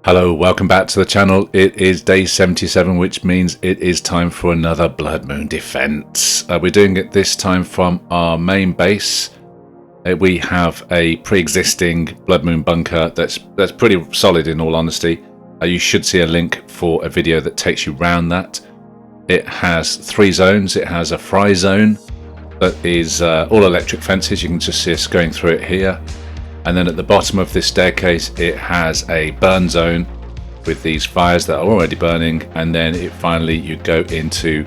Hello, welcome back to the channel. It is day 77, which means it is time for another Blood Moon defense. We're doing it this time from our main base. We have a pre-existing Blood Moon bunker that's pretty solid in all honesty. You should see a link for a video that takes you round that. It has 3 zones. It has a fry zone that is all electric fences. You can just see us going through it here. And then at the bottom of this staircase it has a burn zone with these fires that are already burning, and then you go into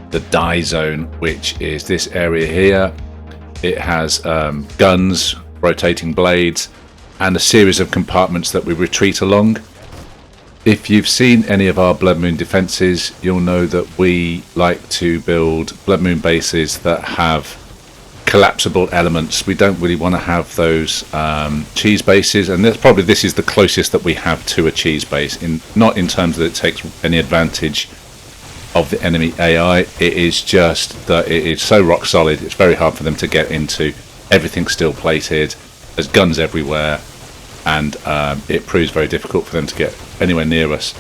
the die zone, which is this area here. It has guns, rotating blades, and a series of compartments that we retreat along. If you've seen any of our Blood Moon defenses, you'll know that we like to build Blood Moon bases that have collapsible elements. We don't really want to have those cheese bases, and this is the closest that we have to a cheese base, not in terms that it takes any advantage of the enemy AI. It is just that it is so rock solid, it's very hard for them to get into. Everything's still plated, there's guns everywhere, and it proves very difficult for them to get anywhere near us.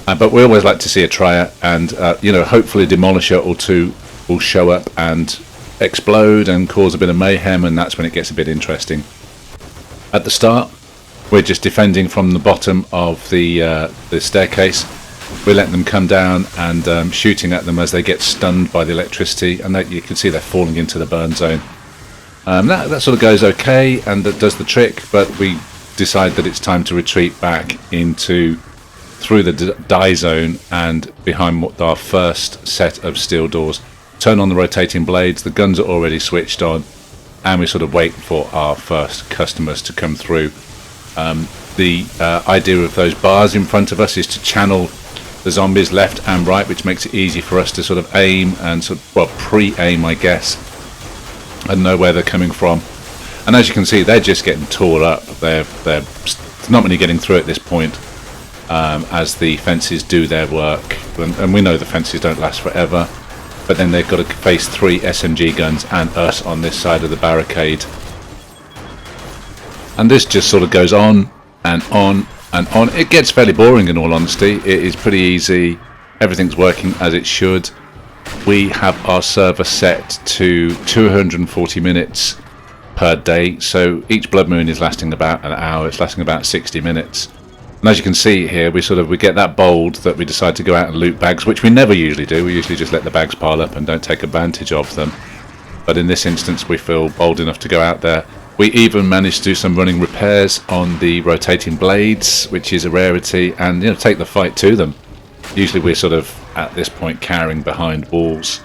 But we always like to see a trier, and hopefully a demolisher or two will show up and explode and cause a bit of mayhem, and that's when it gets a bit interesting. At the start we're just defending from the bottom of the staircase. We let them come down and shooting at them as they get stunned by the electricity, and you can see they're falling into the burn zone. That sort of goes okay, and that does the trick, but we decide that it's time to retreat back through the die zone and behind our first set of steel doors. Turn on the rotating blades, the guns are already switched on, and we sort of wait for our first customers to come through. The idea of those bars in front of us is to channel the zombies left and right, which makes it easy for us to sort of aim and pre-aim, I guess, and know where they're coming from. And as you can see, they're just getting tore up. There's not many getting through at this point, as the fences do their work, and we know the fences don't last forever. But then they've got to face 3 SMG guns and us on this side of the barricade. And this just sort of goes on and on and on. It gets fairly boring in all honesty. It is pretty easy. Everything's working as it should. We have our server set to 240 minutes per day. So each Blood Moon is lasting about an hour. It's lasting about 60 minutes. And as you can see here, we get that bold that we decide to go out and loot bags, which we never usually do. We usually just let the bags pile up and don't take advantage of them. But in this instance, we feel bold enough to go out there. We even managed to do some running repairs on the rotating blades, which is a rarity, and take the fight to them. Usually we're sort of at this point cowering behind walls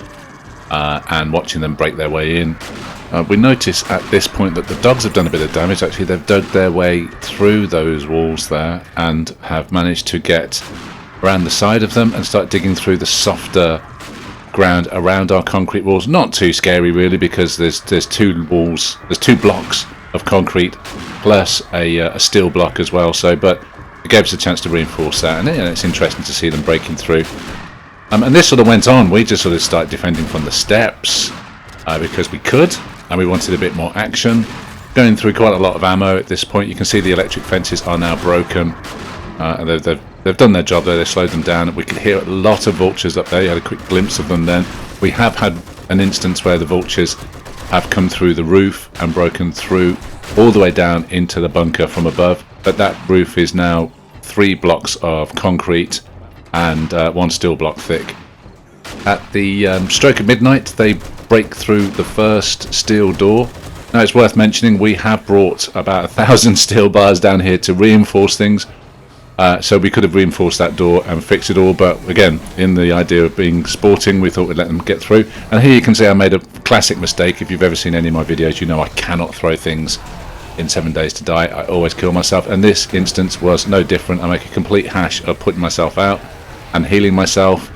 and watching them break their way in. We notice at this point that the dogs have done a bit of damage. Actually, they've dug their way through those walls there and have managed to get around the side of them and start digging through the softer ground around our concrete walls. Not too scary really, because there's 2 blocks of concrete plus a steel block as well. But it gave us a chance to reinforce that, and it's interesting to see them breaking through. And this sort of went on. We just sort of started defending from the steps because we could. And we wanted a bit more action, going through quite a lot of ammo at this point. You can see the electric fences are now broken, and they've done their job there. They've slowed them down. We could hear a lot of vultures up there. You had a quick glimpse of them then. We have had an instance where the vultures have come through the roof and broken through all the way down into the bunker from above, but that roof is now 3 blocks of concrete and 1 steel block thick. At the stroke of midnight, they break through the first steel door. Now it's worth mentioning we have brought about 1,000 steel bars down here to reinforce things, so we could have reinforced that door and fixed it all, but again, in the idea of being sporting, we thought we'd let them get through. And here you can see I made a classic mistake. If you've ever seen any of my videos, you know I cannot throw things in 7 days to die. I always kill myself, and this instance was no different. I make a complete hash of putting myself out and healing myself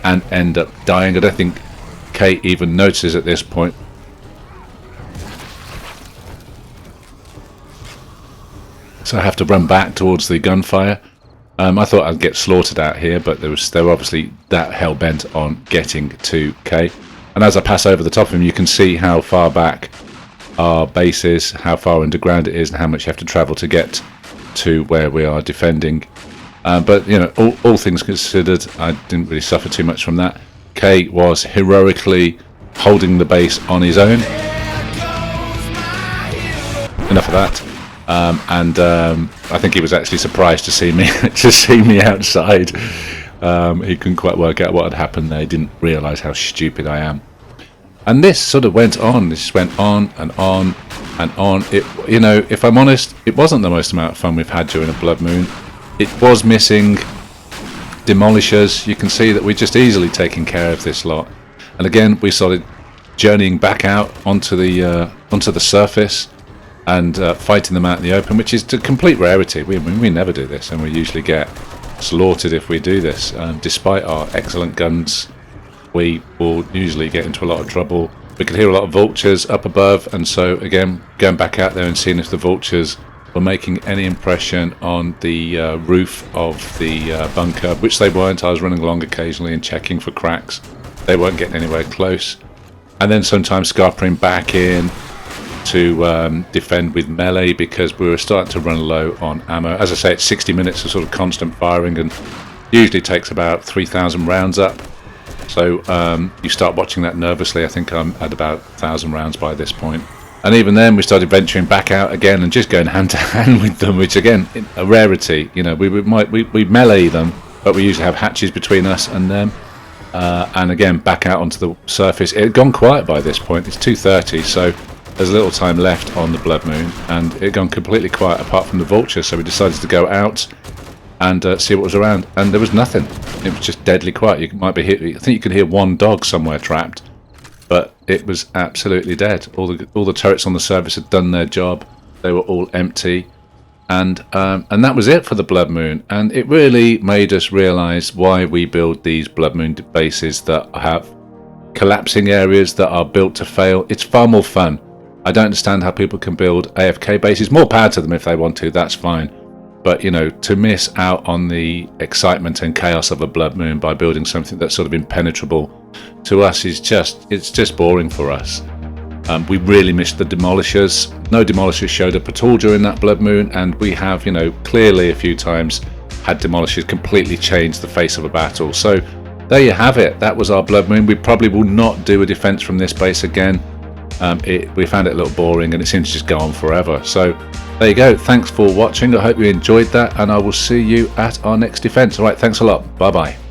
and end up dying. I don't think Kate even notices at this point. So I have to run back towards the gunfire. I thought I'd get slaughtered out here, but they were obviously that hell-bent on getting to Kay. And as I pass over the top of him, you can see how far back our base is, how far underground it is, and how much you have to travel to get to where we are defending. But you know, all things considered, I didn't really suffer too much from that. Kay was heroically holding the base on his own. Enough of that. I think he was actually surprised to see me outside. He couldn't quite work out what had happened there. He didn't realise how stupid I am. And this sort of went on. This went on and on and on. It, you know, if I'm honest, it wasn't the most amount of fun we've had during a blood moon. It was missing demolishers. You can see that we're just easily taking care of this lot. And again, we started journeying back out onto the surface and fighting them out in the open, which is a complete rarity. We never do this, and we usually get slaughtered if we do this. Despite our excellent guns, we will usually get into a lot of trouble. We could hear a lot of vultures up above, and so again, going back out there and seeing if the vultures were making any impression on the roof of the bunker, which they weren't. I was running along occasionally and checking for cracks. They weren't getting anywhere close. And then sometimes scarpering back in to defend with melee, because we were starting to run low on ammo. As I say, it's 60 minutes of sort of constant firing, and usually takes about 3,000 rounds up. So you start watching that nervously. I think I'm at about 1,000 rounds by this point. And even then, we started venturing back out again and just going hand to hand with them, which again, a rarity. You know, we melee them, but we usually have hatches between us and them. And again, back out onto the surface. It had gone quiet by this point. It's 2:30, so there's a little time left on the blood moon, and it had gone completely quiet apart from the vulture. So we decided to go out and see what was around, and there was nothing. It was just deadly quiet. I think you could hear one dog somewhere trapped. But it was absolutely dead. All the turrets on the surface had done their job. They were all empty, and that was it for the blood moon. And it really made us realise why we build these blood moon bases that have collapsing areas that are built to fail. It's far more fun. I don't understand how people can build AFK bases. More power to them if they want to. That's fine. But, you know, to miss out on the excitement and chaos of a blood moon by building something that's sort of impenetrable to us is just boring for us. We really missed the demolishers. No demolishers showed up at all during that blood moon, and we have, you know, clearly a few times had demolishers completely change the face of a battle. So there you have it. That was our blood moon. We probably will not do a defense from this base again. We found it a little boring, and it seems to just go on forever. So there you go. Thanks for watching. I hope you enjoyed that, and I will see you at our next defense. All right, thanks a lot. Bye bye.